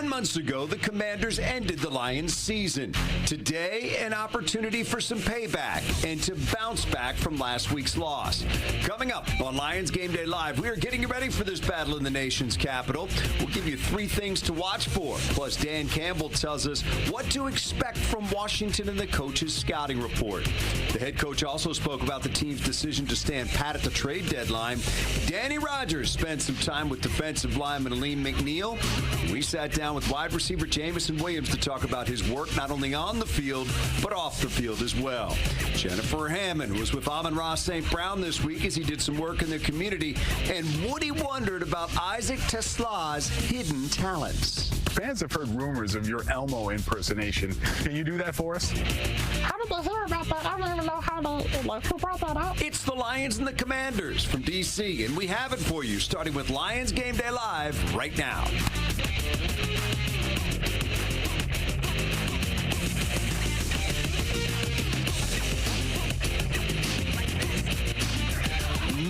10 months ago, the Commanders ended the Lions season. Today, an opportunity for some payback and to bounce back from last week's loss. Coming up on Lions Gameday Live, we are getting you ready for this battle in the nation's capital. We'll give you 3 things to watch for. Plus, Dan Campbell tells us what to expect from Washington in the coach's scouting report. The head coach also spoke about the team's decision to stand pat at the trade deadline. Danny Rodgers spent some time with defensive lineman Alim McNeill. We sat down with wide receiver Jameson Williams to talk about his work not only on the field, but off the field as well. Jennifer Hammond was with Amon-Ra St. this week as he did some work in the community, and Woody wondered about Isaac TeSlaa's hidden talents. Fans have heard rumors of your Elmo impersonation. Can you do that for us? How did they hear about that? I don't even know how they, who brought that up. It's the Lions and the Commanders from D.C., and we have it for you, starting with Lions Gameday Live right now.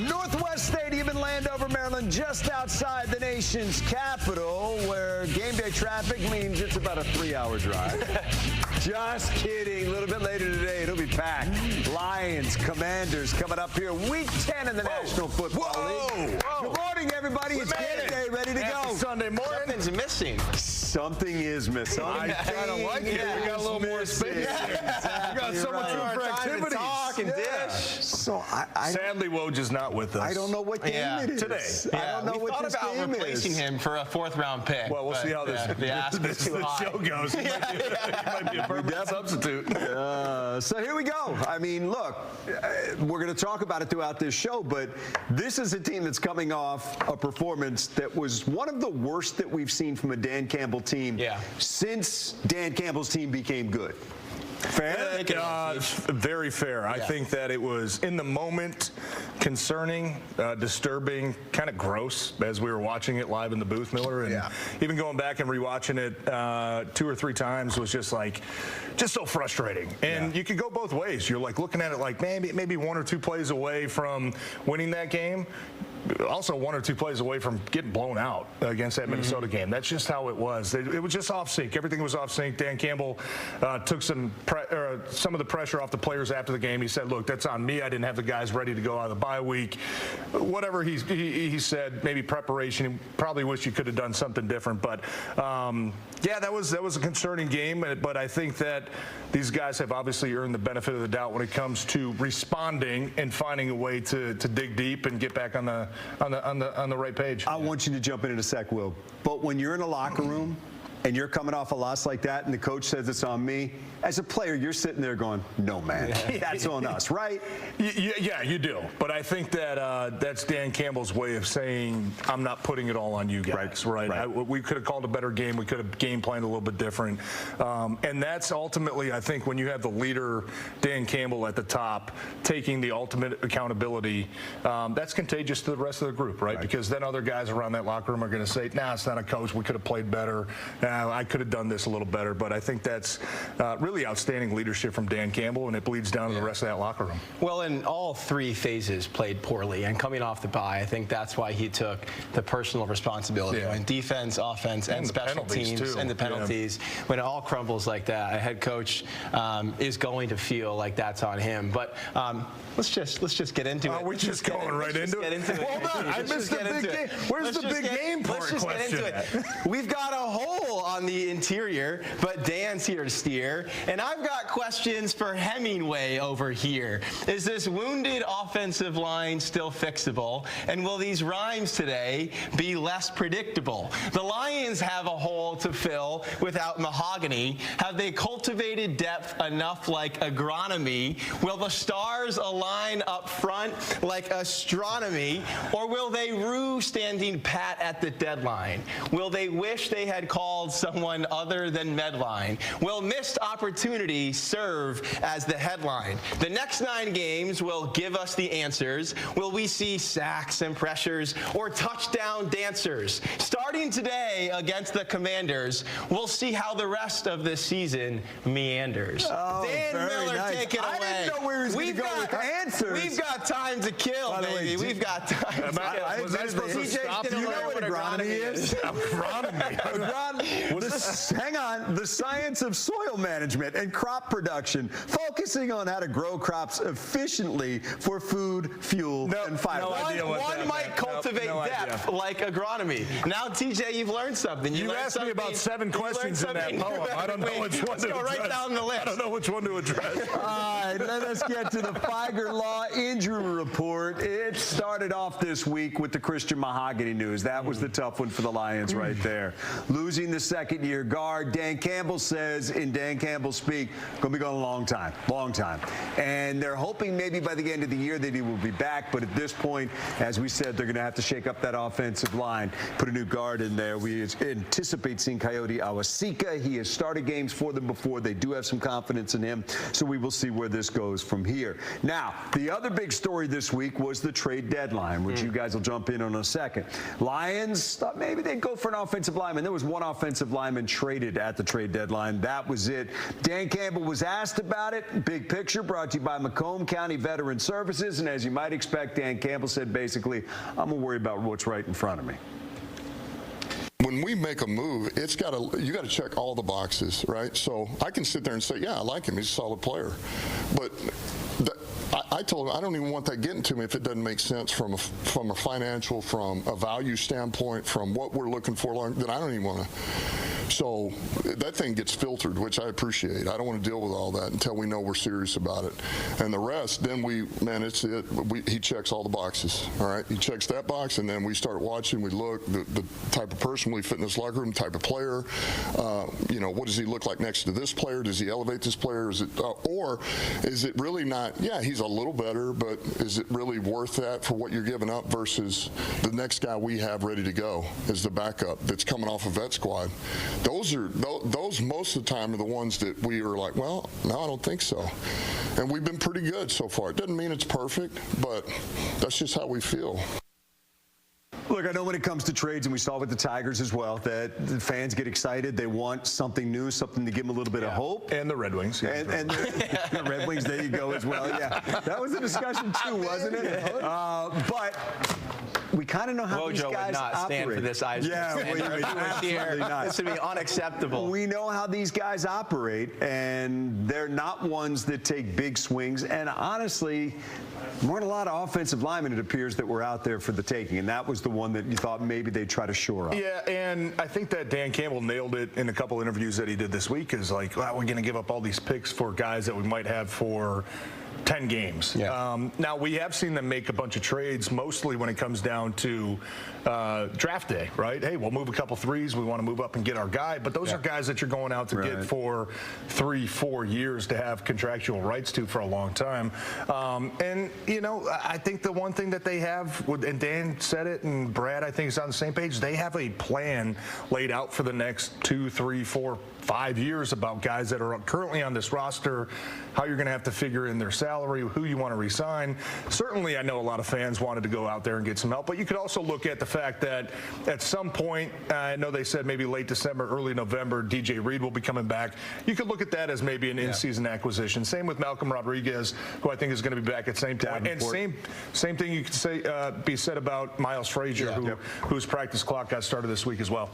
Northwest Stadium in Landover, Maryland, just outside the nation's capital, where game day traffic means it's about a 3-hour drive. Just kidding. A little bit later today, it'll be packed. Lions, Commanders coming up here. Week 10 in the National Football League. Good morning, everybody. It's game day, ready to go. Sunday morning. Something's missing. Something is missing. I kind of like it. We got a little more space. Exactly. We got so much room for activities. Talk and dish. So Sadly, Woj is not with us. I don't know what game it is. Today. I don't know what this game is. We thought about replacing him for a 4th-round pick. Well, we'll see how this show goes. He might be a perfect substitute. So here we go. I mean, look, we're going to talk about it throughout this show, but this is a team that's coming off a performance that was one of the worst that we've seen from a Dan Campbell team since Dan Campbell's team became good. Fair? Very fair. I think that it was, in the moment, concerning, disturbing, kind of gross as we were watching it live in the booth, Miller. And even going back and rewatching it 2 or 3 times was just so frustrating. And you could go both ways. You're like looking at it like maybe 1 or 2 plays away from winning that game. Also 1 or 2 plays away from getting blown out against that Minnesota game. That's just how it was. It was just off sync. Everything was off sync. Dan Campbell took some of the pressure off the players after the game. He said, look, that's on me. I didn't have the guys ready to go out of the bye week. Whatever he said, maybe preparation. He probably wish you could have done something different. But, yeah, that was a concerning game. But I think that these guys have obviously earned the benefit of the doubt when it comes to responding and finding a way to dig deep and get back on the right page. I want you to jump in a sec, Will. But when you're in a locker room and you're coming off a loss like that and the coach says it's on me, as a player, you're sitting there going, no, man, that's on us, right? Yeah, you do. But I think that that's Dan Campbell's way of saying, I'm not putting it all on you guys, right? We could have called a better game. We could have game planned a little bit different. And that's ultimately, I think, when you have the leader, Dan Campbell, at the top, taking the ultimate accountability, that's contagious to the rest of the group, right? Because then other guys around that locker room are going to say, nah, it's not a coach. We could have played better. I could have done this a little better. But I think that's really outstanding leadership from Dan Campbell, and it bleeds down to the rest of that locker room. Well, in all 3 phases played poorly, and coming off the bye, I think that's why he took the personal responsibility. When defense, offense, and special teams, and the penalties, when it all crumbles like that, a head coach is going to feel like that's on him. But let's just get into it. We're just going right into it. Hold on, I missed the big game. Where's the big game part question? Let's just get into it. We've got a hole on the interior, but Dan's here to steer. And I've got questions for Hemingway over here. Is this wounded offensive line still fixable? And will these rhymes today be less predictable? The Lions have a hole to fill without Mahogany. Have they cultivated depth enough like agronomy? Will the stars align up front like astronomy? Or will they rue standing pat at the deadline? Will they wish they had called someone other than Medline? Will missed opportunity serve as the headline? The next 9 games will give us the answers. Will we see sacks and pressures or touchdown dancers? Starting today against the Commanders, we'll see how the rest of the season meanders. Dan Miller, take it away. I didn't know where he was going to go with answers. We've got time to kill, baby. We've got time to kill. Was I supposed to stop you? You know what agronomy is? Agronomy. Hang on. The science of soil management and crop production, focusing on how to grow crops efficiently for food, fuel, and fiber. One might cultivate depth like agronomy. Now, TJ, you've learned something. You asked me about 7 questions in that poem. I don't know which one to address. Let's go right down the list. I don't know which one to address. All right, let us get to the Figer Law injury report. It started off this week with the Christian Mahogany news. That was the tough one for the Lions right there. Losing the second-year guard, Dan Campbell says, in Dan Campbell speak, going to be gone a long time. And they're hoping maybe by the end of the year that he will be back, but at this point, as we said, they're going to have to shake up that offensive line, put a new guard in there. We anticipate seeing Coyote Awasika. He has started games for them before. They do have some confidence in him, so we will see where this goes from here. Now, the other big story this week was the trade deadline, which you guys will jump in on a second. Lions thought maybe they'd go for an offensive lineman. There was one offensive lineman traded at the trade deadline. That was it. Dan Campbell was asked about it. Big picture brought to you by Macomb County Veteran Services, and as you might expect, Dan Campbell said basically, I'm going to worry about what's right in front of me. When we make a move, you got to check all the boxes, right? So I can sit there and say, yeah, I like him. He's a solid player. But I told him I don't even want that getting to me if it doesn't make sense from a financial, from a value standpoint, from what we're looking for. Then I don't even want to. So that thing gets filtered, which I appreciate. I don't want to deal with all that until we know we're serious about it. And the rest, then it's it. He checks all the boxes, all right? He checks that box, and then we start watching. We look, the type of person we fit in this locker room, type of player. What does he look like next to this player? Does he elevate this player? Or is it really not, yeah, he's a little better, but is it really worth that for what you're giving up versus the next guy we have ready to go as the backup that's coming off a vet squad? Those most of the time are the ones that we are like, well, no, I don't think so. And we've been pretty good so far. It doesn't mean it's perfect, but that's just how we feel. Look, I know when it comes to trades, and we saw with the Tigers as well, that the fans get excited. They want something new, something to give them a little bit of hope. And the Red Wings. And the Red Wings, there you go as well. Yeah, that was a discussion too, wasn't it? But we kind of know how these guys would not operate. Stand for this. This would be unacceptable. We know how these guys operate, and they're not ones that take big swings. And honestly, there weren't a lot of offensive linemen, it appears, that were out there for the taking, and that was the one that you thought maybe they'd try to shore up. Yeah, and I think that Dan Campbell nailed it in a couple interviews that he did this week, is like, well, we're going to give up all these picks for guys that we might have for 10 games. Yeah. Now, we have seen them make a bunch of trades, mostly when it comes down to draft day, right? Hey, we'll move a couple threes. We want to move up and get our guy. But those are guys that you're going out to get for 3-4 years to have contractual rights to for a long time. And, I think the one thing that they have, and Dan said it, and Brad, I think, is on the same page, they have a plan laid out for the next 2, 3, 4, 5 years about guys that are currently on this roster, how you're going to have to figure in their salary, who you want to re-sign. Certainly, I know a lot of fans wanted to go out there and get some help, but you could also look at the fact that at some point, I know they said maybe late December, early November, DJ Reed will be coming back. You could look at that as maybe an in-season acquisition. Same with Malcolm Rodriguez, who I think is going to be back at the same time. And same thing you could say be said about Miles Frazier, whose practice clock got started this week as well.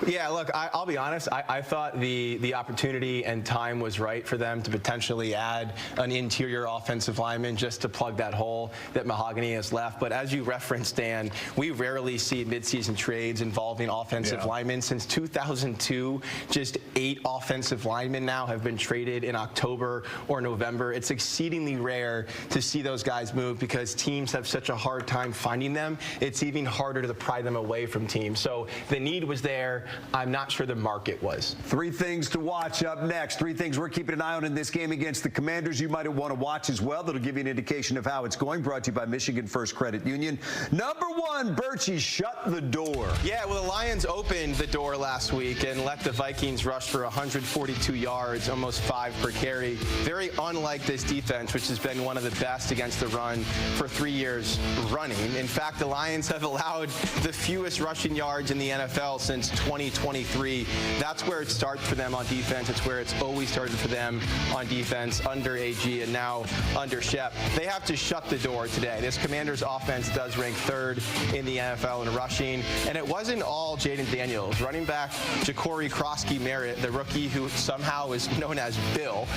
Yeah, look, I'll be honest. I thought the opportunity and time was right for them to potentially add an interior offensive lineman just to plug that hole that Mahogany has left. But as you referenced, Dan, we rarely see midseason trades involving offensive linemen. Since 2002, just 8 offensive linemen now have been traded in October or November. It's exceedingly rare to see those guys move because teams have such a hard time finding them. It's even harder to pry them away from teams. So the need was there. I'm not sure the market was. 3 things to watch up next. 3 things we're keeping an eye on in this game against the Commanders you might want to watch as well. That'll give you an indication of how it's going. Brought to you by Michigan First Credit Union. Number 1, Birchie, shut the door. Yeah, well, the Lions opened the door last week and let the Vikings rush for 142 yards, almost 5 per carry. Very unlike this defense, which has been one of the best against the run for 3 years running. In fact, the Lions have allowed the fewest rushing yards in the NFL since 2023. That's where it starts for them on defense. It's where it's always started for them on defense under AG and now under Shep. They have to shut the door today. This Commanders offense does rank 3rd in the NFL in rushing, and it wasn't all Jaden Daniels. Running back Ja'Cory Krosky-Merritt, the rookie who somehow is known as Bill,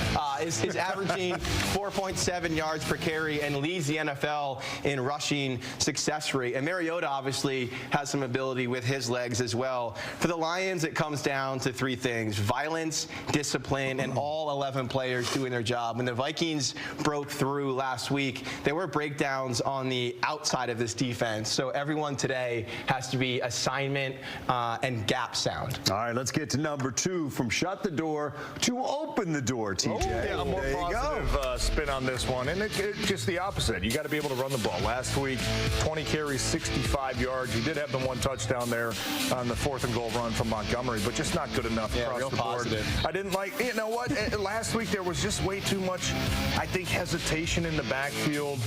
is averaging 4.7 yards per carry and leads the NFL in rushing success rate. And Mariota obviously has some ability with his legs as well. For the Lions, it comes down to 3 things: violence, discipline, and all 11 players doing their job. When the Vikings broke through last week, there were breakdowns on the outside of this defense. So everyone today has to be assignment and gap sound. All right, let's get to number 2, from shut the door to open the door, TJ. Yeah, a more positive spin on this one, and it's just the opposite. You got to be able to run the ball. Last week, 20 carries, 65 yards. He did have the 1 touchdown there on the 4th and goal run from Montgomery, but just not good enough across real the board. positive. I didn't like, you know what, last week there was just way too much, I think, hesitation in the backfield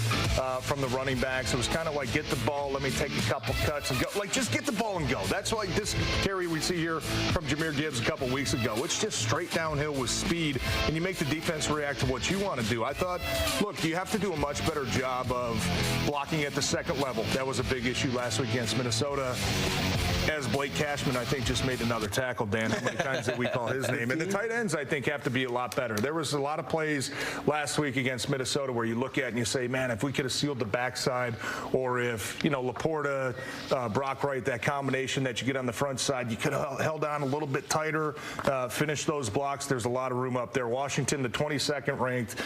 from the running backs. It was kind of like, get the ball, let me take a couple cuts and go. Like, just get the ball and go. That's like this carry we see here from Jahmyr Gibbs a couple weeks ago. It's just straight downhill with speed, and you make the defense react to what you want to do. I thought, look, you have to do a much better job of blocking at the second level. That was a big issue last week against Minnesota, as Blake Cashman, I think, just made another tackle, Dan. How many times did we call his name? And the tight ends, I think, have to be a lot better. There was a lot of plays last week against Minnesota where you look at and you say, man, if we could have sealed the backside, or if, you know, Laporta, Brock Wright, that combination that you get on the front side, you could have held on a little bit tighter, finished those blocks. There's a lot of room up there. Washington, the 22nd ranked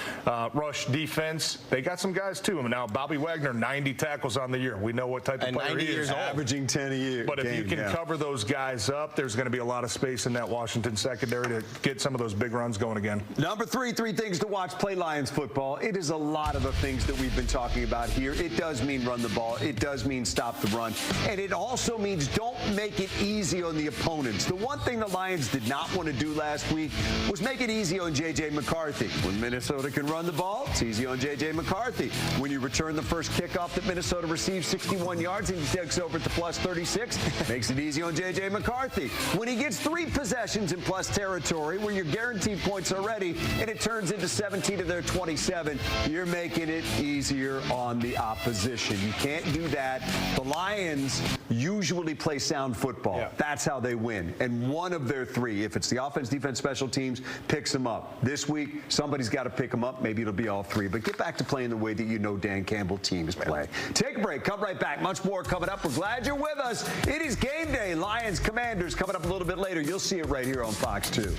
rush defense. They got some guys, too. Now, Bobby Wagner, 90 tackles on the year. We know what type of player he is. Averaging 10 a year. But if you can cover those guys up, there's going to be a lot of space in that Washington secondary to get some of those big runs going again. Number 3 things to watch play Lions football. It is a lot of the things that we've been talking about here. It does mean run the ball. It does mean stop the run. And it also means don't make it easy on the opponents. The one thing the Lions did not want to do last week was make it easy on J.J. McCarthy. When Minnesota can run the ball, it's easy on J.J. McCarthy. When you return the first kickoff that Minnesota receives 61 yards and he takes over at the plus 36, makes it easy on J.J. McCarthy. When he gets 3 possessions in plus territory where your guaranteed points are ready and it turns into 17 to their 27, you're making it easier on the opposition. You can't do that. The Lions usually play sound football. Yeah. That's how they win. And one of their 3, if it's the offense, defense, special teams, picks them up. This week, somebody's got to pick them up. Maybe it'll be all 3. But get back to playing the way that you know Dan Campbell teams play. Take a break. Come right back. Much more coming up. We're glad you're with us. It is game day. Lions Commanders coming up a little bit later. You'll see it right here on Fox 2.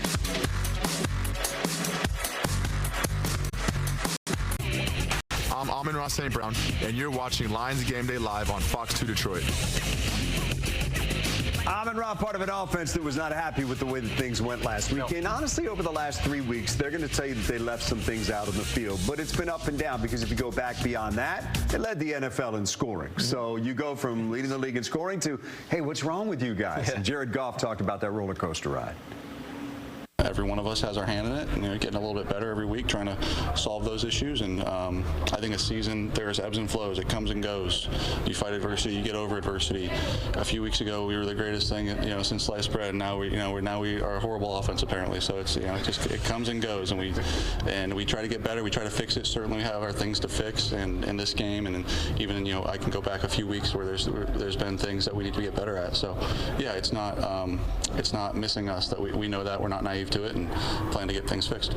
I'm Amon-Ra St. Brown, and you're watching Lions Gameday live on Fox 2 Detroit. Amon-Ra, part of an offense that was not happy with the way that things went last week. And honestly, over the last 3 weeks, they're going to tell you that they left some things out on the field. But it's been up and down, because if you go back beyond that, it led the NFL in scoring. So you go from leading the league in scoring to, hey, what's wrong with you guys? And Jared Goff talked about that roller coaster ride. Every one of us has our hand in it, and getting a little bit better every week, trying to solve those issues. And I think a season, there's ebbs and flows. It comes and goes. You fight adversity, you get over adversity. A few weeks ago, we were the greatest thing, since sliced bread. And now we are a horrible offense apparently. So it's, it comes and goes, and we try to get better. We try to fix it. Certainly, we have our things to fix in this game, and even I can go back a few weeks where there's been things that we need to get better at. So yeah, it's not missing us. That we know that we're not naive to it and plan to get things fixed.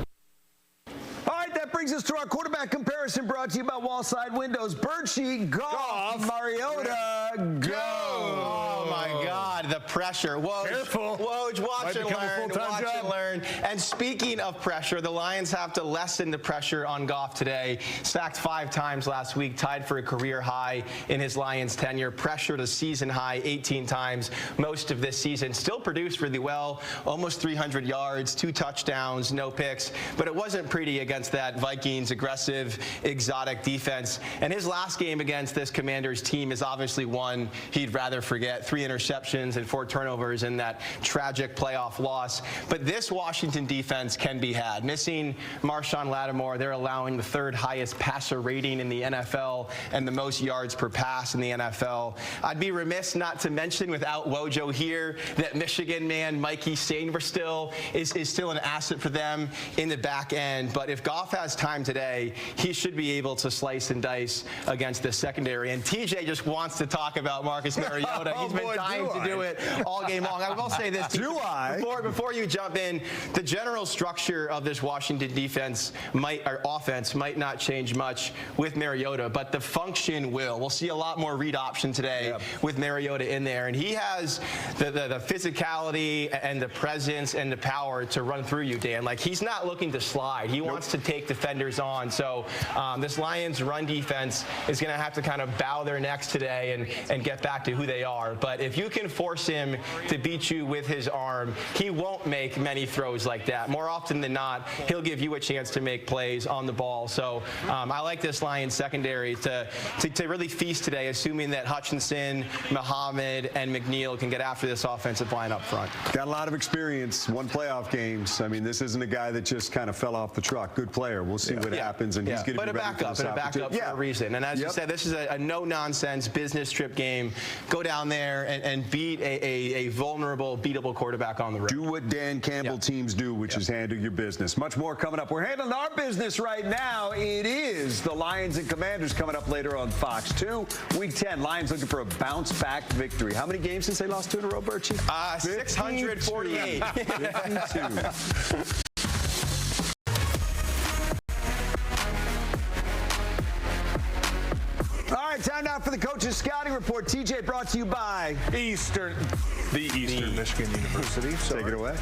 All right, that brings us to our quarterback comparison, brought to you by Wallside Windows. Birchie, Goff, Mariota, go. Oh my God, the pressure. Woj, Careful. Woj, watch and learn. And speaking of pressure, the Lions have to lessen the pressure on Goff today. Sacked 5 times last week, tied for a career high in his Lions tenure. Pressured a season high 18 times most of this season. Still produced really well, almost 300 yards, 2 touchdowns, no picks. But it wasn't pretty against that Vikings aggressive, exotic defense. And his last game against this Commanders team is obviously one he'd rather forget. 3 interceptions interceptions and 4 turnovers in that tragic playoff loss. But this Washington defense can be had. Missing Marshawn Lattimore, they're allowing the 3rd highest passer rating in the NFL and the most yards per pass in the NFL. I'd be remiss not to mention, without Wojo here, that Michigan man Mikey Sainristil is still an asset for them in the back end. But if Goff has time today, he should be able to slice and dice against the secondary. And TJ just wants to talk about Marcus Mariota. He's been dying to do it all game long. I will say this, before you jump in, the general structure of this Washington offense might not change much with Mariota, but the function will. We'll see a lot more read option today with Mariota in there, and he has the physicality and the presence and the power to run through you, Dan. Like, he's not looking to slide. He wants to take defenders on. So this Lions run defense is going to have to kind of bow their necks today and get back to who they are. But if you can force him to beat you with his arm, he won't make many throws like that. More often than not, he'll give you a chance to make plays on the ball. So I like this Lions secondary to really feast today, assuming that Hutchinson, Muhammad, and McNeill can get after this offensive line up front. Got a lot of experience, won playoff games. I mean, this isn't a guy that just kind of fell off the truck. Good player. We'll see what happens, and he's going to be ready for this opportunity. For a reason. And as you said, this is a no-nonsense business trip game. Go down there and beat a vulnerable, beatable quarterback on the road. Do what Dan Campbell teams do, which is handle your business. Much more coming up. We're handling our business right now. It is the Lions and Commanders coming up later on Fox 2. Week 10, Lions looking for a bounce-back victory. How many games since they lost 2 in a row, Birchie? 648. 52. All right, time now for the Coach's Scouting Report. TJ, brought to you by the Eastern Michigan University. Take it away.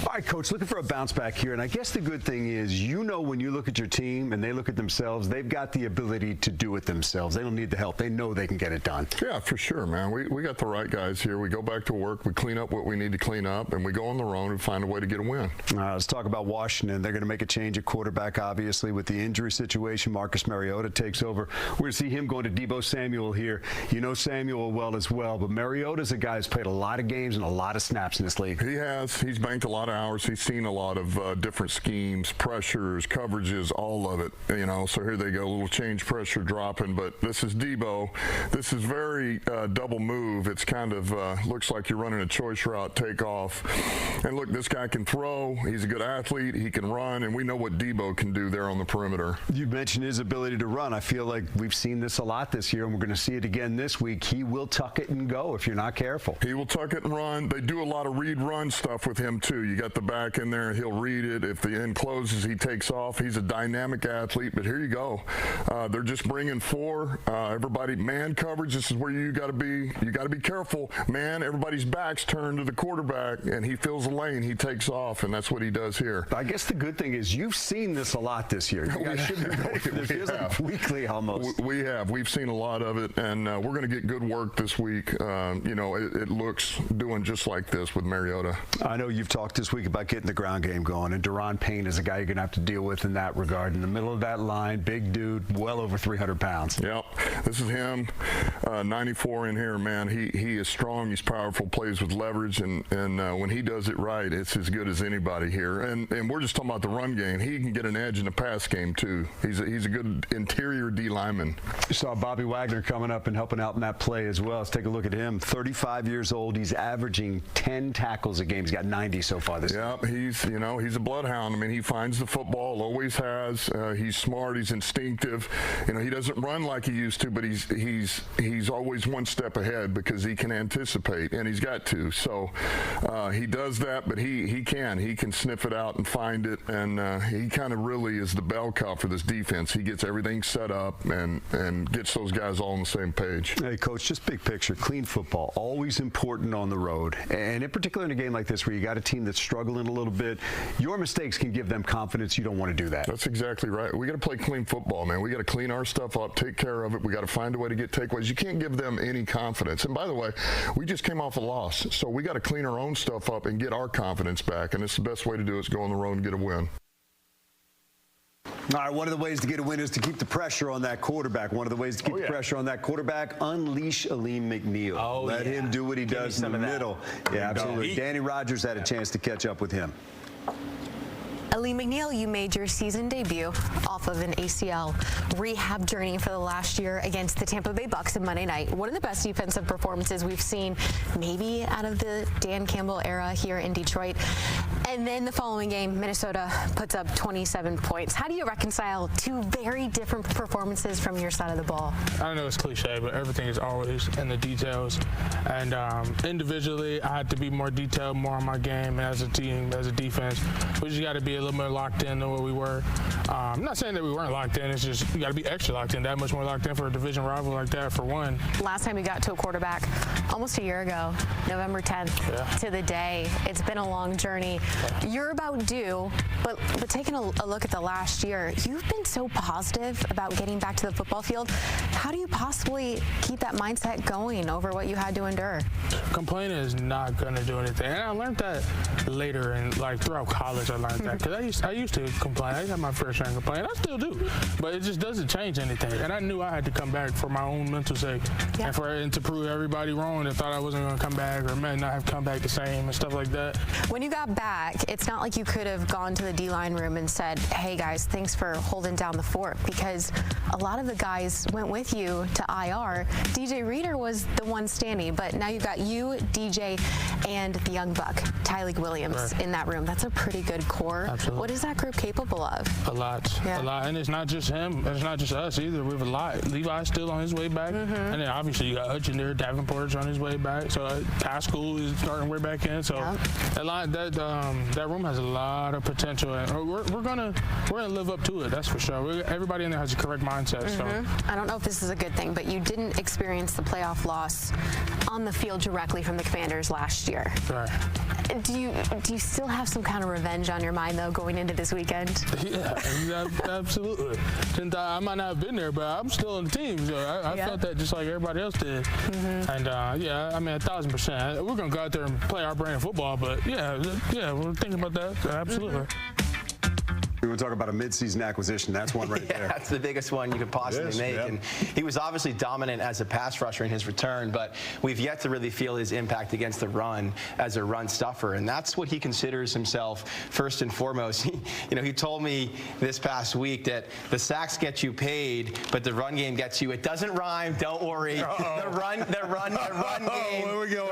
All right, Coach, looking for a bounce back here. And I guess the good thing is, when you look at your team and they look at themselves, they've got the ability to do it themselves. They don't need the help. They know they can get it done. Yeah, for sure, man. We got the right guys here. We go back to work. We clean up what we need to clean up, and we go on the road and find a way to get a win. All right, let's talk about Washington. They're going to make a change at quarterback, obviously, with the injury situation. Marcus Mariota takes over. We're going to see him going to Deebo Samuel here. You know Samuel well as well, but Mariota's a guy who's played a lot of games and a lot of snaps in this league. He has. He's banked a lot of hours. He's seen a lot of different schemes, pressures, coverages, all of it. So here they go, a little change pressure dropping. But this is Deebo. This is very double move. It's kind of looks like you're running a choice route takeoff. And look, this guy can throw. He's a good athlete. He can run, and we know what Deebo can do there on the perimeter. You mentioned his ability to run. I feel like we've seen this a lot this year, and we're going to see it again this week. He will tuck it and go if you're not careful. He will tuck it and run. They do a lot of read-run stuff with him, too. You got the back in there, he'll read it. If the end closes, he takes off. He's a dynamic athlete, but here you go. They're just bringing 4. Everybody, man coverage, this is where you got to be. You got to be careful. Man, everybody's back's turned to the quarterback, and he fills the lane. He takes off, and that's what he does here. I guess the good thing is you've seen this a lot this year. You guys should be ready for this. It feels like weekly almost. We have. We've seen a lot of it, and we're going to get good work this week. It looks doing just like this with Mariota. I know you've talked this week about getting the ground game going, and Daron Payne is a guy you're going to have to deal with in that regard. In the middle of that line, big dude, well over 300 pounds. Yep. This is him, 94 in here, man. He is strong. He's powerful, plays with leverage, and when he does it right, it's as good as anybody here. And we're just talking about the run game. He can get an edge in the pass game, too. He's a good interior D lineman. You saw Bobby Wagner coming up and helping out in that play as well. Let's take a look at him. 35 years old. He's averaging 10 tackles a game. He's got 90 so far this year. Yep. He's a bloodhound. I mean, he finds the football, always has. He's smart. He's instinctive. He doesn't run like he used to, but he's always one step ahead because he can anticipate, and he's got to. So he does that, but he can sniff it out and find it, and he kind of really is the bell cow for this defense. He gets everything set up and gets those guys all on the same page. Hey, Coach, just big picture, clean football, always important on the road, and in particular in a game like this where you got a team that's struggling a little bit, your mistakes can give them confidence. You don't want to do that. That's exactly right. We got to play clean football, man. We got to clean our stuff up, take care of it. We got to find a way to get takeaways. You can't give them any confidence. And by the way, we just came off a loss, so we got to clean our own stuff up and get our confidence back. And it's the best way to do it is go on the road and get a win. All right, one of the ways to get a win is to keep the pressure on that quarterback. One of the ways to keep the pressure on that quarterback, unleash Alim McNeill. Let him do what he does in the middle. Yeah, absolutely. Danny Rogers had a chance to catch up with him. Alim McNeill, you made your season debut off of an ACL rehab journey for the last year against the Tampa Bay Bucks on Monday night. One of the best defensive performances we've seen maybe out of the Dan Campbell era here in Detroit. And then the following game, Minnesota puts up 27 points. How do you reconcile two very different performances from your side of the ball? I know it's cliche, but everything is always in the details. And individually, I had to be more detailed, more on my game. And as a team, as a defense, we just got to be a little more locked in than what we were. I'm not saying that we weren't locked in. It's just you got to be extra locked in, that much more locked in for a division rival like that, for one. Last time we got to a quarterback almost a year ago, November 10th to the day. It's been a long journey. You're about due, but taking a look at the last year, you've been so positive about getting back to the football field. How do you possibly keep that mindset going over what you had to endure? Complaining is not going to do anything. And I learned that later, and like throughout college, I learned that. Because I used to complain. I had my fair share of complaining. I still do. But it just doesn't change anything. And I knew I had to come back for my own mental sake. And to prove everybody wrong that thought I wasn't going to come back or may not have come back the same and stuff like that. When you got back, it's not like you could have gone to the D-line room and said, hey guys, thanks for holding down the fort, because a lot of the guys went with you to IR. DJ Reader was the one standing, but now you've got you, DJ, and the young buck, Tyleek Williams, in that room. That's a pretty good core. Absolutely. What is that group capable of? A lot. And it's not just him. It's not just us either. We have a lot. Levi's still on his way back. And then obviously you got Hutch in there. Davenport's on his way back. So Pascal is starting way back in. So a lot, that room has a lot of potential. And we're gonna live up to it. That's for sure. Everybody in there has a correct mindset. So I don't know if this is a good thing, but you didn't experience the playoff loss on the field directly from the Commanders last year. Right. Do you still have some kind of revenge on your mind, though, going into this weekend? Yeah, absolutely. I might not have been there, but I'm still on the team, so I felt that just like everybody else did. And yeah, I mean, 1,000%. We're gonna go out there and play our brand of football, but yeah, we're thinking about that. Absolutely. We want to talk about a midseason acquisition. That's one right there. That's the biggest one you could possibly make. And he was obviously dominant as a pass rusher in his return, but we've yet to really feel his impact against the run as a run stuffer. And that's what he considers himself first and foremost. He told me this past week that the sacks get you paid, but the run game gets you. It doesn't rhyme. Don't worry. The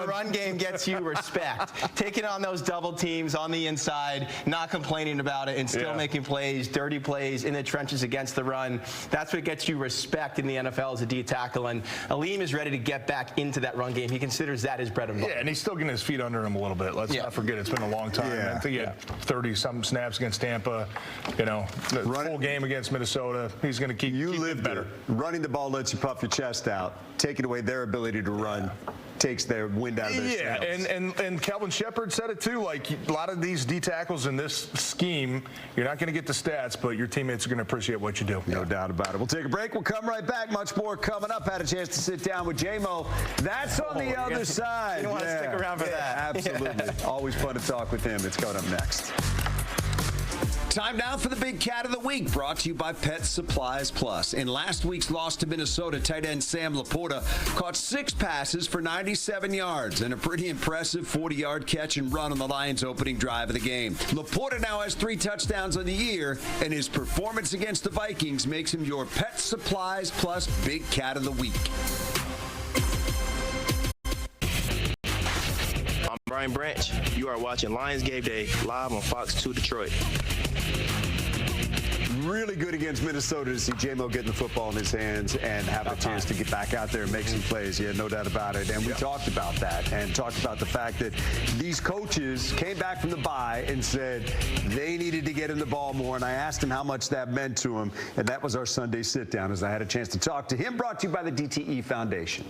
run game gets you respect. Taking on those double teams on the inside, not complaining about it, and still making plays, dirty plays in the trenches against the run. That's what gets you respect in the NFL as a D tackle. And Alim is ready to get back into that run game. He considers that his bread and butter. Yeah, and he's still getting his feet under him a little bit. Let's not forget, it's been a long time. I think he had 30-something snaps against Tampa. The full game against Minnesota. He's going to keep it better. Running the ball lets you puff your chest out. Taking away their ability to run takes their wind out of their sails. And Kelvin Shepard said it too. Like, a lot of these D tackles in this scheme, you're not going to get the stats, but your teammates are going to appreciate what you do. No doubt about it. We'll take a break. We'll come right back. Much more coming up. Had a chance to sit down with J-Mo. That's on the other side. You don't want to stick around for that. Absolutely. Always fun to talk with him. It's coming up next. Time now for the Big Cat of the Week, brought to you by Pet Supplies Plus. In last week's loss to Minnesota, tight end Sam Laporta caught 6 passes for 97 yards and a pretty impressive 40-yard catch and run on the Lions' opening drive of the game. Laporta now has 3 touchdowns on the year, and his performance against the Vikings makes him your Pet Supplies Plus Big Cat of the Week. I'm Brian Branch. You are watching Lions Gameday live on Fox 2 Detroit. Really good against Minnesota to see J-Mo getting the football in his hands and have a chance to get back out there and make some plays. Yeah, no doubt about it. And we talked about that and talked about the fact that these coaches came back from the bye and said they needed to get him the ball more. And I asked him how much that meant to him. And that was our Sunday sit down as I had a chance to talk to him, brought to you by the DTE Foundation.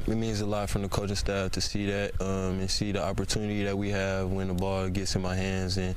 it means a lot from the coaching staff to see that and see the opportunity that we have when the ball gets in my hands and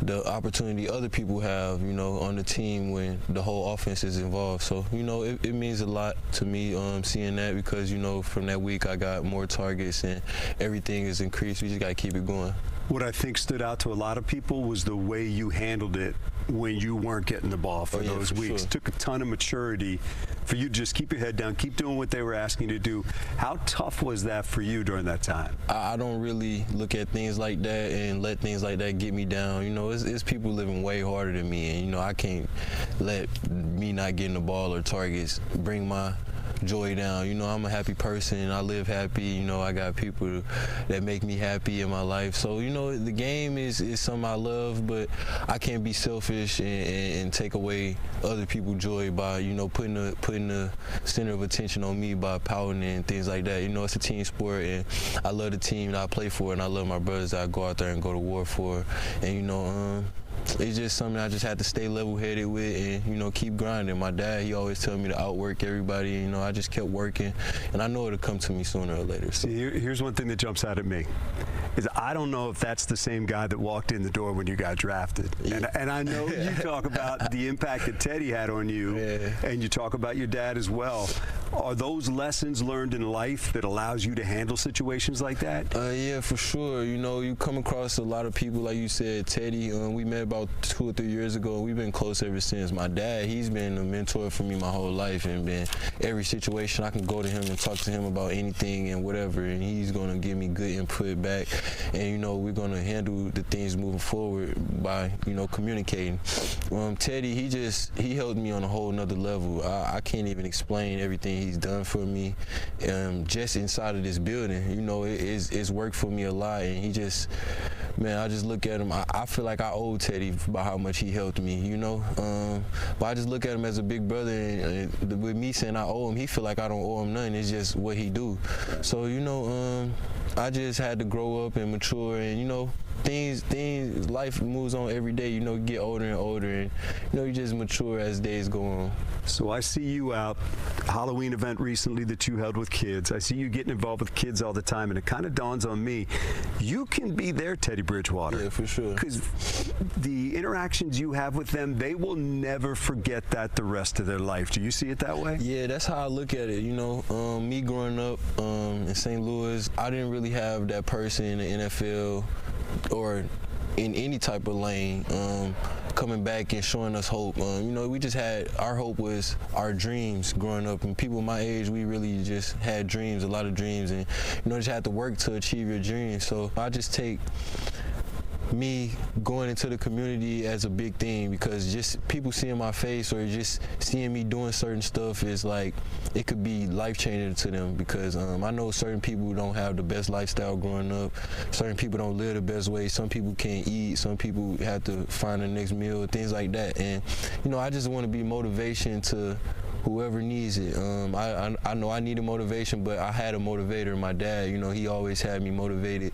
the opportunity other people have, you know, on the team when the whole offense is involved. So, you know, it means a lot to me seeing that because, you know, from that week I got more targets and everything is increased. We just got to keep it going. What I think stood out to a lot of people was the way you handled it when you weren't getting the ball for those weeks. Sure. It took a ton of maturity for you to just keep your head down, keep doing what they were asking you to do. How tough was that for you during that time? I don't really look at things like that and let things like that get me down. You know, it's people living way harder than me, and, you know, I can't let me not getting the ball or targets bring my joy down. You know, I'm a happy person. I live happy. You know, I got people that make me happy in my life. So, you know, the game is something I love, but I can't be selfish and take away other people's joy by, you know, putting the center of attention on me by pouting and things like that. You know, it's a team sport, and I love the team that I play for, and I love my brothers that I go out there and go to war for. And, you know, it's just something I just had to stay level-headed with and, you know, keep grinding. My dad, he always told me to outwork everybody. You know, I just kept working, and I know it'll come to me sooner or later. So. Here's one thing that jumps out at me. Is I don't know if that's the same guy that walked in the door when you got drafted. Yeah. And I know you talk about the impact that Teddy had on you, and you talk about your dad as well. Are those lessons learned in life that allows you to handle situations like that? Yeah, for sure. You know, you come across a lot of people, like you said, Teddy. We met about 2 or 3 years ago. We've been close ever since. My dad, he's been a mentor for me my whole life, and been every situation I can go to him and talk to him about anything and whatever, and he's going to give me good input back. And, you know, we're going to handle the things moving forward by, you know, communicating. Teddy, he helped me on a whole nother level. I can't even explain everything he's done for me just inside of this building. You know, it's worked for me a lot, and he just, man, I just look at him. I feel like I owe Teddy by how much he helped me, you know. But I just look at him as a big brother, and with me saying I owe him, he feel like I don't owe him nothing. It's just what he do. So, you know, I just had to grow up and mature, and, you know, life moves on every day. You know, you get older and older, and, you know, you just mature as days go on. So I see you out, Halloween event recently that you held with kids. I see you getting involved with kids all the time, and it kind of dawns on me, you can be their Teddy Bridgewater. Yeah, for sure. Because the interactions you have with them, they will never forget that the rest of their life. Do you see it that way? Yeah, that's how I look at it. You know, me growing up in St. Louis, I didn't really have that person in the NFL or in any type of lane coming back and showing us hope. You know, we just had, our hope was our dreams growing up, and people my age, we really just had dreams, a lot of dreams, and, you know, just had to work to achieve your dreams. So I just take me going into the community as a big thing, because just people seeing my face or just seeing me doing certain stuff is like, it could be life-changing to them, because I know certain people don't have the best lifestyle growing up. Certain people don't live the best way. Some people can't eat. Some people have to find the next meal, things like that. And, you know, I just want to be motivation to whoever needs it. I know I needed motivation, but I had a motivator. My dad, you know, he always had me motivated,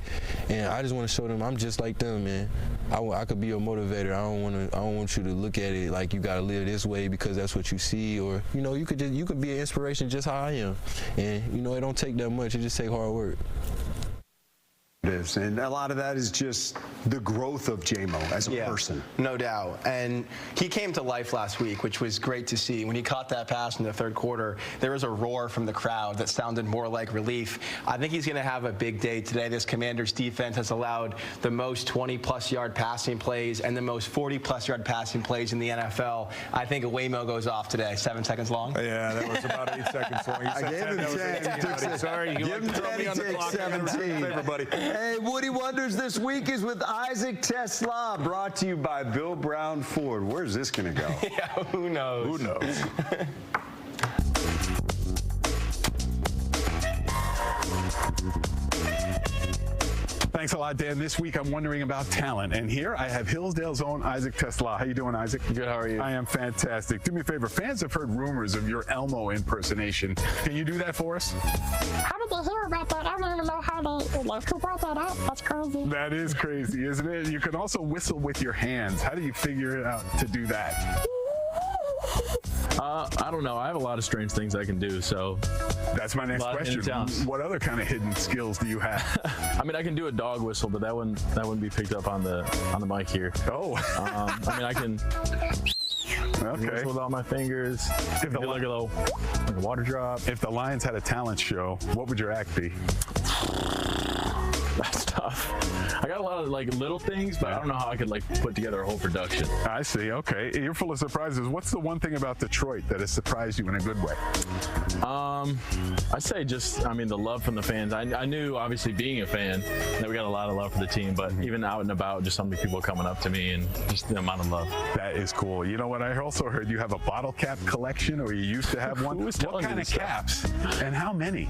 and I just want to show them I'm just like them, man. I could be a motivator. I don't want you to look at it like you got to live this way because that's what you see, or, you know, you could be an inspiration just how I am, and, you know, it don't take that much. It just take hard work. It is, and a lot of that is just the growth of J-Mo as a person. No doubt. And he came to life last week, which was great to see. When he caught that pass in the third quarter, there was a roar from the crowd that sounded more like relief. I think he's going to have a big day today. This Commanders defense has allowed the most 20-plus yard passing plays and the most 40-plus yard passing plays in the NFL. I think a Waymo goes off today. 7 seconds long. Yeah, that was about 8 seconds long. I gave him 10. Sorry, you like to throw me on the clock. 17. Everybody. Hey, Woody Wonders this week is with Isaac TeSlaa, brought to you by Bill Brown Ford. Where's this going to go? Yeah, who knows? Who knows? Thanks a lot, Dan. This week I'm wondering about talent, and here I have Hillsdale's own Isaac TeSlaa. How you doing, Isaac? Good, how are you? I am fantastic. Do me a favor, fans have heard rumors of your Elmo impersonation. Can you do that for us? How did they hear about that? I don't even know how they, like, who brought that up? That's crazy. That is crazy, isn't it? You can also whistle with your hands. How do you figure it out to do that? I don't know. I have a lot of strange things I can do, so. That's my next question. What other kind of hidden skills do you have? I mean, I can do a dog whistle, but that wouldn't be picked up on the mic here. Oh. I mean, I can whistle with all my fingers. If like a water drop. If the Lions had a talent show, what would your act be? That's tough. I got a lot of like little things, but I don't know how I could like put together a whole production. I see. Okay, you're full of surprises. What's the one thing about Detroit that has surprised you in a good way? I'd say the love from the fans. I knew, obviously, being a fan, that we got a lot of love for the team, but even out and about, just so many people coming up to me and just the amount of love. That is cool. You know what? I also heard you have a bottle cap collection, or you used to have one. What kind of caps and how many?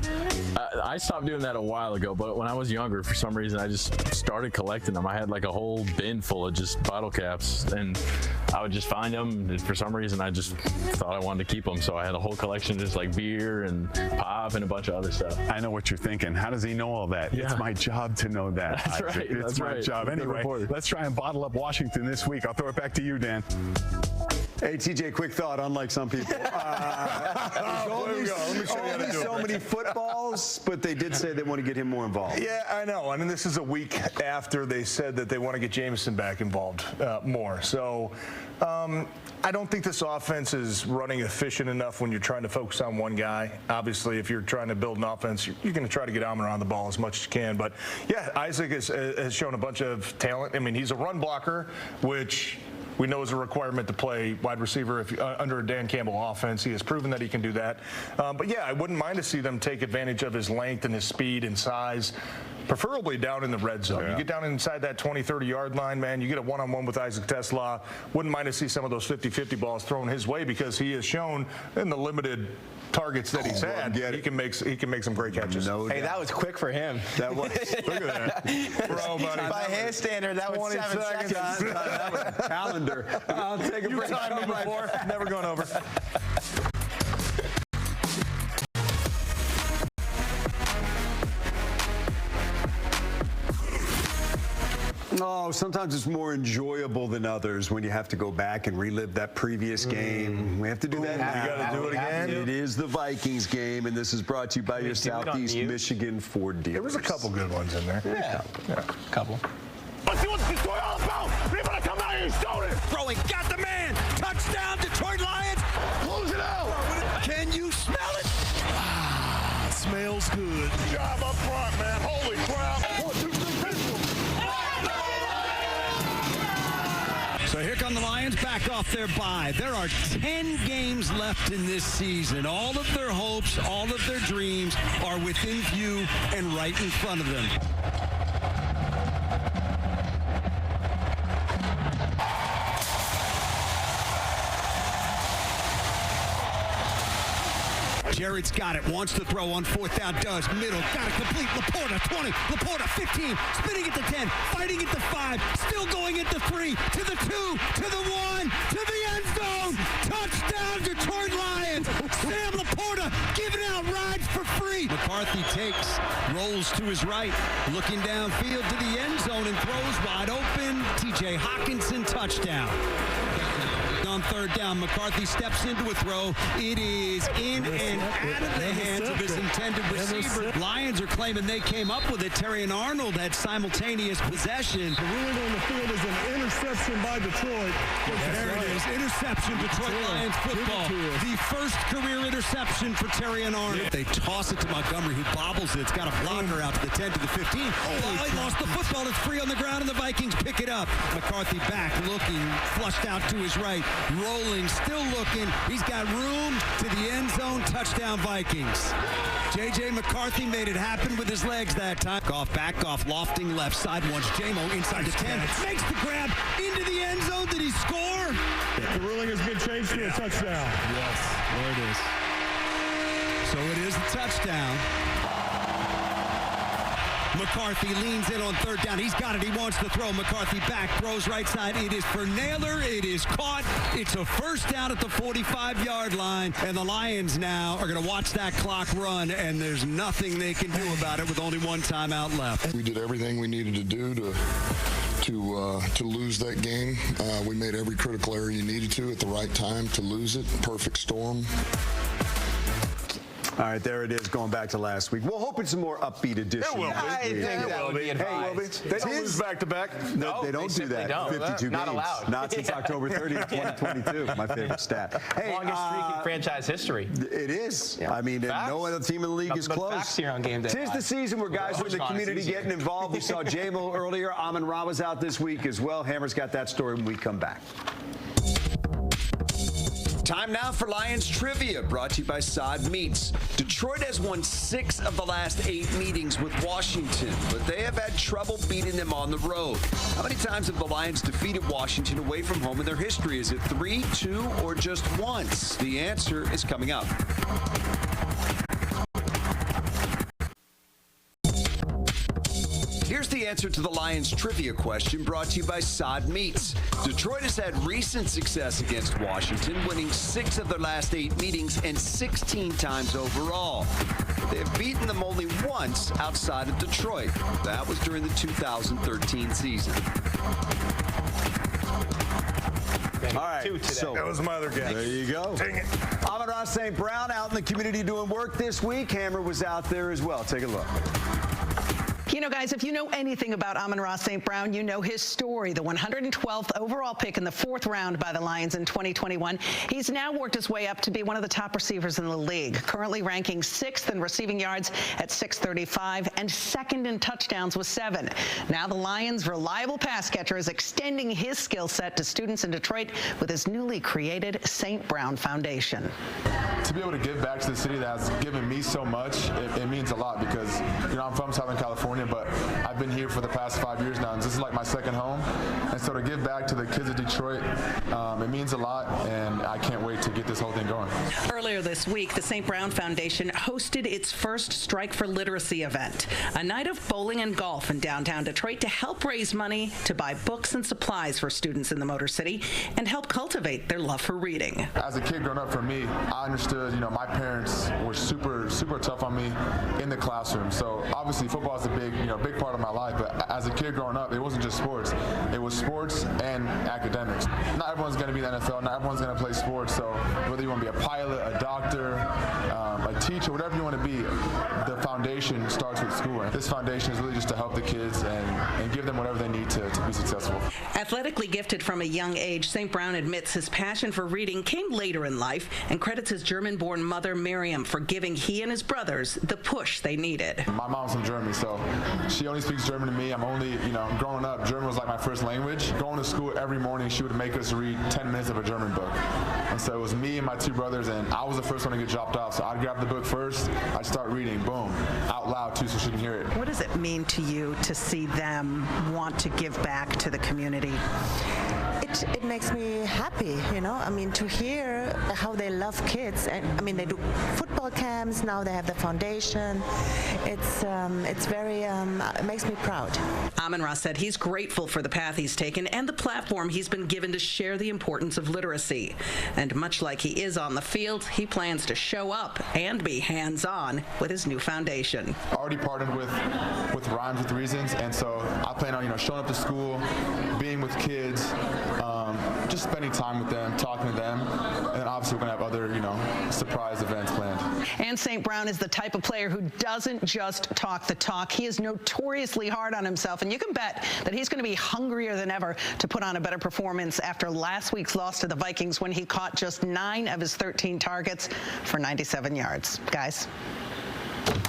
I stopped doing that a while ago, but when I was younger, for some reason, I just started collecting them. I had like a whole bin full of just bottle caps, and I would just find them. And for some reason, I just thought I wanted to keep them, so I had a whole collection of just like beer and pop and a bunch of other stuff. I know what you're thinking. How does he know all that? Yeah. It's my job to know that. That's right. It's my job. Anyway, let's try and bottle up Washington this week. I'll throw it back to you, Dan. Hey, TJ, quick thought, unlike some people. Only so many footballs, but they did say they want to get him more involved. Yeah, I know. I mean, this is a week after they said that they want to get Jameson back involved more. So I don't think this offense is running efficient enough when you're trying to focus on one guy. Obviously, if you're trying to build an offense, you're going to try to get Amon-Ra on the ball as much as you can. But, yeah, Isaac has shown a bunch of talent. I mean, he's a run blocker, which we know is a requirement to play wide receiver under a Dan Campbell offense. He has proven that he can do that. But, yeah, I wouldn't mind to see them take advantage of his length and his speed and size, preferably down in the red zone. You get down inside that 20, 30-yard line, man, you get a one-on-one with Isaac TeSlaa. Wouldn't mind to see some of those 50-50 balls thrown his way, because he has shown in the limited targets that he's had, he can make some great catches. Hey, that was quick for him. That was. Look at that. Bro, buddy. By his standard, that was 7 seconds. That was a calendar. I'll take a break. You timed me before. Never gone over. Oh, sometimes it's more enjoyable than others when you have to go back and relive that previous game. We have to do that now. You got to do it again. It is the Vikings game, and this is brought to you by your Southeast Michigan Ford dealers. There was a couple good ones in there. Yeah, a couple. Let's see what's this story all about. We're going to come out here and show it. Throwing, got the man. Touchdown, Detroit Lions. Close it out. Can you smell it? Smells good. Good job up front, man. Holy crap. 1, 2, 3, pistol. So here come the Lions back off their bye. There are 10 games left in this season. All of their hopes, all of their dreams are within view and right in front of them. Jared's got it, wants to throw on 4th down, does. Middle, got it complete. Laporta, 20. Laporta, 15. Spinning at the 10. Fighting at the 5. Still going at the 3. To the 2. To the 1. To the end zone. Touchdown, Detroit Lions. Sam Laporta giving out rides for free. McCarthy takes, rolls to his right. Looking downfield to the end zone and throws wide open. TJ Hawkinson, touchdown. On 3rd down, McCarthy steps into a throw. It is in and out of the hands of his intended receiver. Lions are claiming they came up with it. Terry and Arnold had simultaneous possession. The ruling on the field is an interception by Detroit. There it is. Interception, Detroit Lions football. The first career interception for Terry and Arnold. They toss it to Montgomery, who bobbles it. It's got a blocker out to the 10 to the 15. Oh, he lost the football. It's free on the ground, and the Vikings pick it up. McCarthy back, looking, flushed out to his right. Rolling, still looking. He's got room to the end zone. Touchdown, Vikings. J.J. McCarthy made it happen with his legs that time. Back off, lofting left side. Once Jamo inside the 10. Makes the grab into the end zone. Did he score? The ruling has been changed to a touchdown. Yes, there it is. So it is a touchdown. McCarthy leans in on 3rd down. He's got it. He wants to throw. McCarthy back, throws right side. It is for Naylor. It is caught. It's a 1st down at the 45-yard line. And the Lions now are going to watch that clock run, and there's nothing they can do about it with only 1 timeout left. We did everything we needed to do to to lose that game. We made every critical error you needed to at the right time to lose it. Perfect storm. All right, there it is, going back to last week. We'll hope it's a more upbeat edition. It will be. I think that would be advised. They don't lose back-to-back. No, they don't do that. Don't. 52 Not games. allowed. Not since October 30th, 2022. My favorite stat. Hey, longest streak in franchise history. It is. Yeah. I mean, no other team in the league is close. Facts here on Game Day. Tis the season where guys in the community getting involved. We saw J-Mo earlier. Amon-Ra was out this week as well. Hammer's got that story when we come back. Time now for Lions Trivia, brought to you by Sod Meats. Detroit has won 6 of the last 8 meetings with Washington, but they have had trouble beating them on the road. How many times have the Lions defeated Washington away from home in their history? Is it 3, 2, or just once? The answer is coming up. Here's the answer to the Lions trivia question, brought to you by Sod Meats. Detroit has had recent success against Washington, winning 6 of their last 8 meetings and 16 times overall. They have beaten them only once outside of Detroit. That was during the 2013 season. All right, so that was my other guess. There you go. Dang it. Amon-Ra St. Brown out in the community doing work this week. Hammer was out there as well. Take a look. You know, guys, if you know anything about Amon-Ra St. Brown, you know his story, the 112th overall pick in the 4th round by the Lions in 2021. He's now worked his way up to be one of the top receivers in the league, currently ranking 6th in receiving yards at 635 and 2nd in touchdowns with 7. Now the Lions' reliable pass catcher is extending his skill set to students in Detroit with his newly created St. Brown Foundation. To be able to give back to the city that has given me so much, it means a lot because, you know, I'm from Southern California, but I've been here for the past 5 years now, and this is like my second home. And so to give back to the kids of Detroit, it means a lot, and I can't wait to get this whole thing going. Earlier this week, the St. Brown Foundation hosted its first Strike for Literacy event, a night of bowling and golf in downtown Detroit to help raise money to buy books and supplies for students in the Motor City and help cultivate their love for reading. As a kid growing up, for me, I understood, you know, my parents were super tough on me in the classroom. So obviously football is a big part of my life, but as a kid growing up, it wasn't just sports. It was sports and academics. Not everyone's going to be in the NFL, not everyone's going to play sports, so whether you want to be a pilot, a doctor, a teacher, whatever you want to be, the foundation starts with school. And this foundation is really just to help the kids and give them whatever they need to be successful. Athletically gifted from a young age, St. Brown admits his passion for reading came later in life and credits his German-born mother, Miriam, for giving he and his brothers the push they needed. My mom's from Germany, so she only speaks German to me. I'm only, growing up, German was like my first language. Going to school every morning, she would make us read 10 minutes of a German book. And so it was me and my 2 brothers, and I was the first one to get dropped off. So I'd grab the book first, I'd start reading, boom, out loud too, so she can hear it. What does it mean to you to see them want to give back to the community? It makes me happy, I mean, to hear how they love kids. And I mean, they do football camps, now they have the foundation. It's very, it makes me proud. Amon-Ra said he's grateful for the path he's taken and the platform he's been given to share the importance of literacy. And much like he is on the field, he plans to show up and be hands-on with his new foundation. I already partnered with Rhymes with Reasons, and so I plan on, showing up to school, being with kids, just spending time with them, talking to them, and then obviously we're going to have other, surprise events planned. And St. Brown is the type of player who doesn't just talk the talk. He is notoriously hard on himself, and you can bet that he's going to be hungrier than ever to put on a better performance after last week's loss to the Vikings when he caught just 9 of his 13 targets for 97 yards. Guys.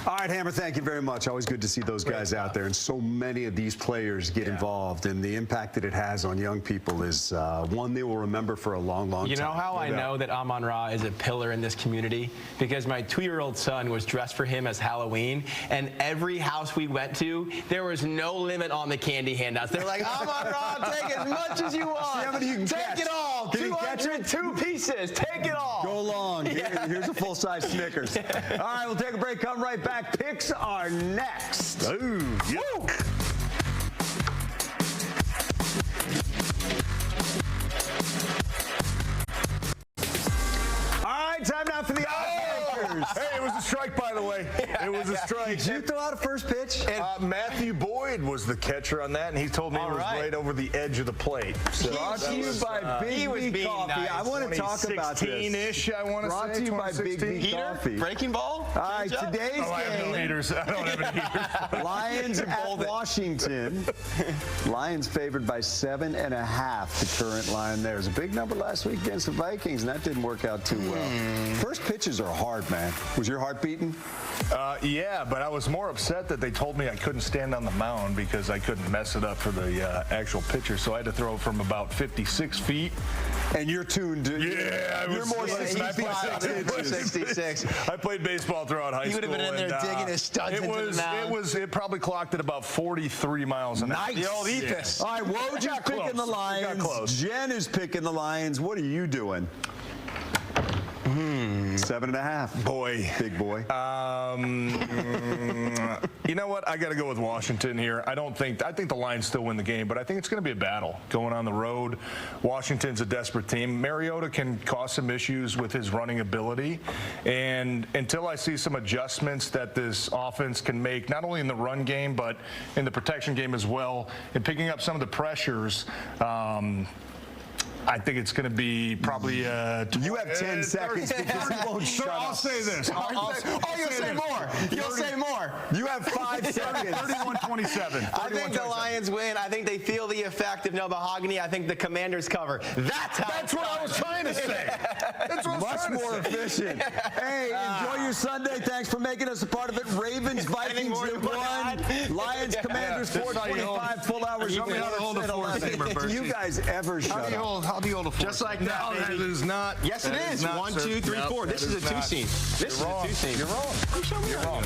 All right, Hammer, thank you very much. Always good to see those guys out there. And so many of these players get involved, and the impact that it has on young people is one they will remember for a long, long time. You know how I know that Amon-Ra is a pillar in this community? Because my 2-year-old son was dressed for him as Halloween, and every house we went to, there was no limit on the candy handouts. They were like, Amon-Ra, take as much as you want. See how many you can take catch. it all. Can you catch it? 202 pieces. Take it all. Go long. Yeah. Here's a full-size Snickers. All right, we'll take a break. Come right back. Picks are next. Ooh, yeah. All right, time now for the odds makers. Hey, it was a strike, by the way. It was a strike. Did you throw out a first pitch? Matthew Boyd Boyd was the catcher on that, and he told me it was right over the edge of the plate. So Brought to you by Big B Coffee. Nice. I want to talk about this. 2016-ish, I want to say. Brought to you by Big B Coffee. Breaking ball? All right, today's game. I have no heaters. I don't have any heaters. Lions at Washington. Lions favored by 7.5. The current line there. It was a big number last week against the Vikings, and that didn't work out too well. First pitches are hard, man. Was your heart beating? Yeah, but I was more upset that they told me I couldn't stand on the mound because I couldn't mess it up for the actual pitcher. So I had to throw from about 56 feet. And you're tuned to. Yeah, you're more 66. I played baseball throughout high school. He would have been in there digging his studs into the mound. It probably clocked at about 43 miles an hour. Nice. The old Ethos. All right, Woj's picking the Lions. Jen is picking the Lions. What are you doing? 7.5. Boy. Big boy. You know what? I got to go with Washington here. I think the Lions still win the game, but I think it's going to be a battle going on the road. Washington's a desperate team. Mariota can cause some issues with his running ability. And until I see some adjustments that this offense can make, not only in the run game, but in the protection game as well, and picking up some of the pressures, I think it's going to be probably you have 10 seconds because you won't shut up. I'll say this. You'll say more. You'll say more. You have 5 seconds. 31-27. I think the Lions win. I think they feel the effect of no mahogany. I think the Commanders cover. That's what I was trying to say. That's what Much more efficient. Hey, enjoy your Sunday. Thanks for making us a part of it. Ravens, Vikings at 1. Lions, Commanders, 4:25. Full hours. Show me how to hold a 4-seamer, Do you guys ever shut up? How do you hold a 4? Just like that, No, baby. that is not. Yes, it is. 1, 2, 3, 4. This is a 2-seam. This is a 2-seam. You're wrong. You're wrong.